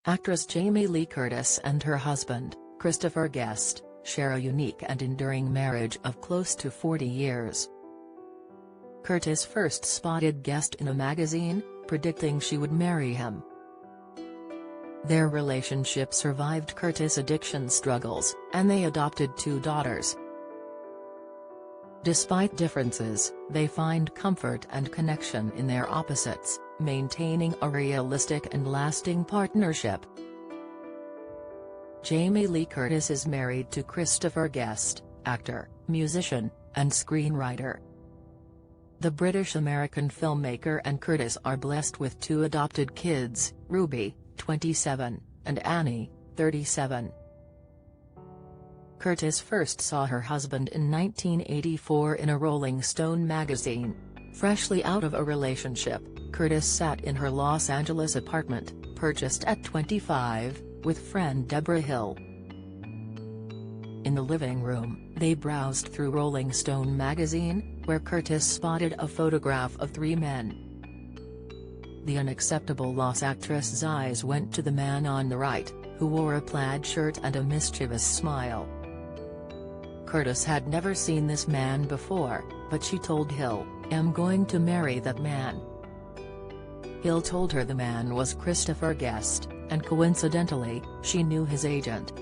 Actress Jamie Lee Curtis and her husband, Christopher Guest, share a unique and enduring marriage of close to 40 years. Curtis first spotted Guest in a magazine, predicting she would marry him. Their relationship survived Curtis' addiction struggles, and they adopted 2 daughters. Despite differences, they find comfort and connection in their opposites, maintaining a realistic and lasting partnership. Jamie Lee Curtis is married to Christopher Guest, actor, musician, and screenwriter. The British-American filmmaker and Curtis are blessed with 2 adopted kids, Ruby, 27, and Annie, 37. Curtis first saw her husband in 1984 in a Rolling Stone magazine. Freshly out of a relationship, Curtis sat in her Los Angeles apartment, purchased at 25, with friend Deborah Hill. In the living room, they browsed through Rolling Stone magazine, where Curtis spotted a photograph of 3 men. The unacceptable loss actress's eyes went to the man on the right, who wore a plaid shirt and a mischievous smile. Curtis had never seen this man before, but she told Hill, "I'm going to marry that man." Hill told her the man was Christopher Guest, and coincidentally, she knew his agent.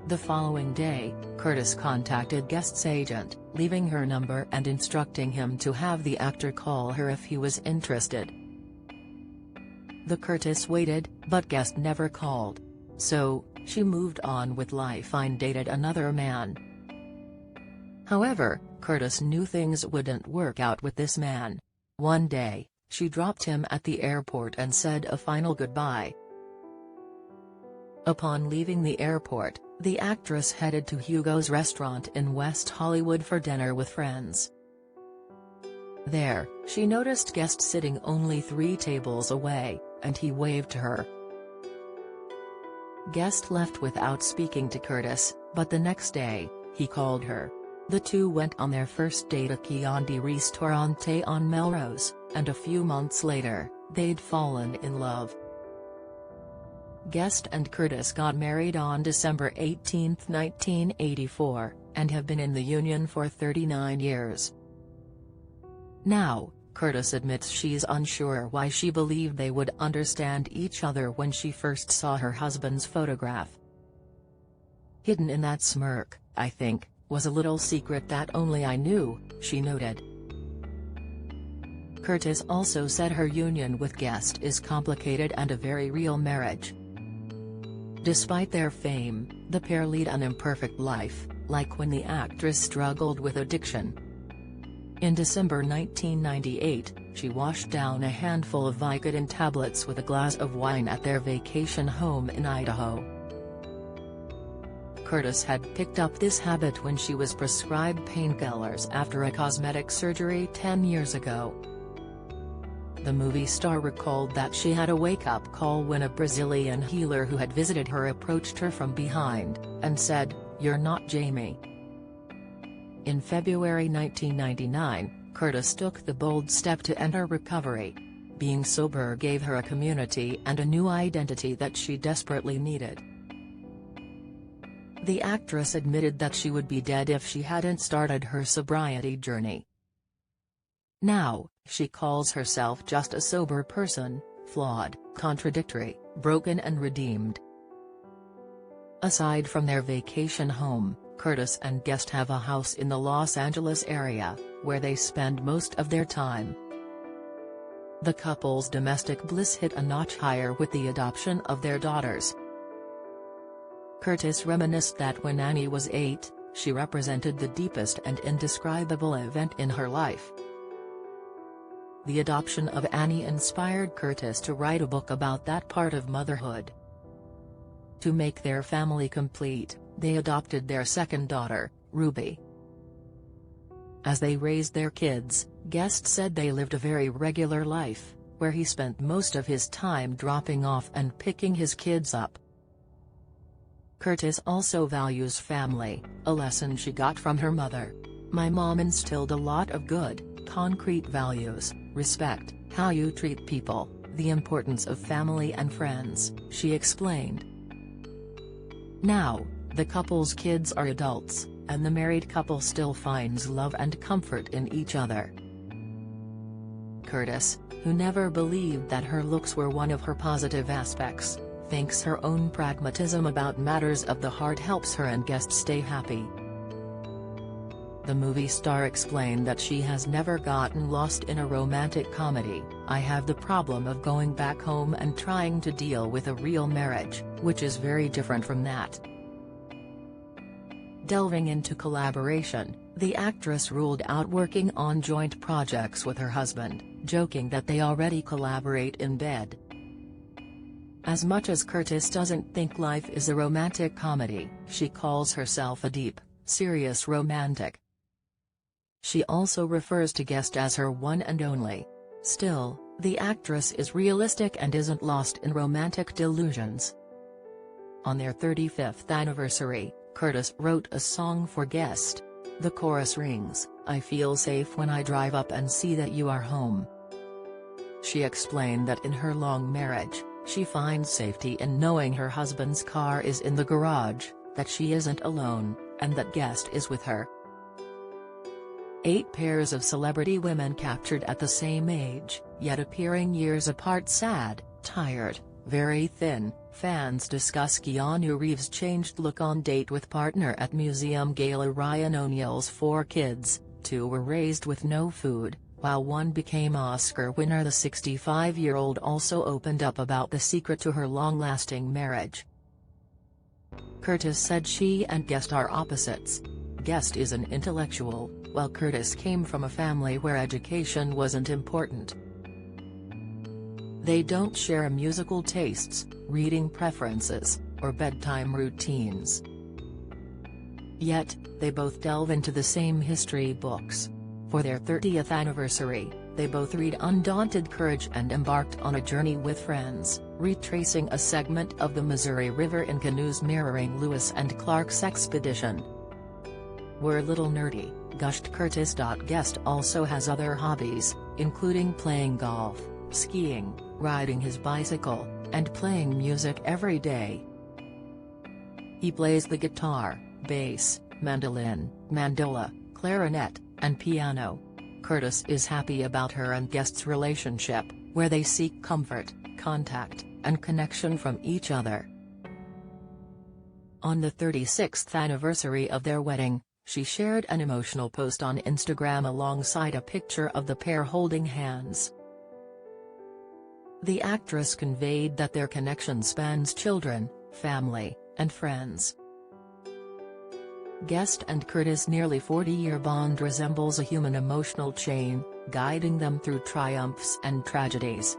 The following day, Curtis contacted Guest's agent, leaving her number and instructing him to have the actor call her if he was interested. The Curtis waited, but Guest never called. So, she moved on with life and dated another man. However, Curtis knew things wouldn't work out with this man. One day, she dropped him at the airport and said a final goodbye. Upon leaving the airport, the actress headed to Hugo's restaurant in West Hollywood for dinner with friends. There, she noticed Guest sitting only 3 tables away, and he waved to her. Guest left without speaking to Curtis, but the next day, he called her. The 2 went on their first date at Chianti Ristorante on Melrose, and a few months later, they'd fallen in love. Guest and Curtis got married on December 18, 1984, and have been in the union for 39 years. Now, Curtis admits she's unsure why she believed they would understand each other when she first saw her husband's photograph. "Hidden in that smirk, I think, was a little secret that only I knew," she noted. Curtis also said her union with Guest is complicated and a very real marriage. Despite their fame, the pair lead an imperfect life, like when the actress struggled with addiction. In December 1998, she washed down a handful of Vicodin tablets with a glass of wine at their vacation home in Idaho. Curtis had picked up this habit when she was prescribed painkillers after a cosmetic surgery 10 years ago. The movie star recalled that she had a wake-up call when a Brazilian healer who had visited her approached her from behind, and said, "You're not Jamie." In February 1999, Curtis took the bold step to enter recovery. Being sober gave her a community and a new identity that she desperately needed. The actress admitted that she would be dead if she hadn't started her sobriety journey. Now, she calls herself just a sober person, flawed, contradictory, broken and redeemed. Aside from their vacation home, Curtis and Guest have a house in the Los Angeles area, where they spend most of their time. The couple's domestic bliss hit a notch higher with the adoption of their daughters. Curtis reminisced that when Annie was 8, she represented the deepest and indescribable event in her life. The adoption of Annie inspired Curtis to write a book about that part of motherhood. To make their family complete, they adopted their second daughter, Ruby. As they raised their kids, Guest said they lived a very regular life, where he spent most of his time dropping off and picking his kids up. Curtis also values family, a lesson she got from her mother. "My mom instilled a lot of good, concrete values: respect, how you treat people, the importance of family and friends, she explained. Now, the couple's kids are adults, and the married couple still finds love and comfort in each other. Curtis, who never believed that her looks were one of her positive aspects, thinks her own pragmatism about matters of the heart helps her and guests stay happy. The movie star explained that she has never gotten lost in a romantic comedy. "I have the problem of going back home and trying to deal with a real marriage, which is very different from that." Delving into collaboration, the actress ruled out working on joint projects with her husband, joking that they already collaborate in bed. As much as Curtis doesn't think life is a romantic comedy, she calls herself a deep, serious romantic. She also refers to Guest as her one and only. Still, the actress is realistic and isn't lost in romantic delusions. On their 35th anniversary, Curtis wrote a song for Guest. The chorus rings, "I feel safe when I drive up and see that you are home." She explained that in her long marriage, she finds safety in knowing her husband's car is in the garage, that she isn't alone, and that Guest is with her. 8 pairs of celebrity women captured at the same age, yet appearing years apart. Sad, tired, very thin. Fans discuss Keanu Reeves' changed look on date with partner at museum gala. Ryan O'Neal's 4 kids, 2 were raised with no food, while 1 became Oscar winner. The 65-year-old also opened up about the secret to her long-lasting marriage. Curtis said she and Guest are opposites. Guest is an intellectual, while Curtis came from a family where education wasn't important. They don't share musical tastes, reading preferences, or bedtime routines. Yet, they both delve into the same history books. For their 30th anniversary, they both read Undaunted Courage and embarked on a journey with friends, retracing a segment of the Missouri River in canoes mirroring Lewis and Clark's expedition. "We're a little nerdy," gushed Curtis. Guest also has other hobbies, including playing golf, skiing, riding his bicycle, and playing music every day. He plays the guitar, bass, mandolin, mandola, clarinet, and piano. Curtis is happy about her and Guest's relationship, where they seek comfort, contact, and connection from each other. On the 36th anniversary of their wedding, she shared an emotional post on Instagram alongside a picture of the pair holding hands. The actress conveyed that their connection spans children, family, and friends. Guest and Curtis' nearly 40-year bond resembles a human emotional chain, guiding them through triumphs and tragedies.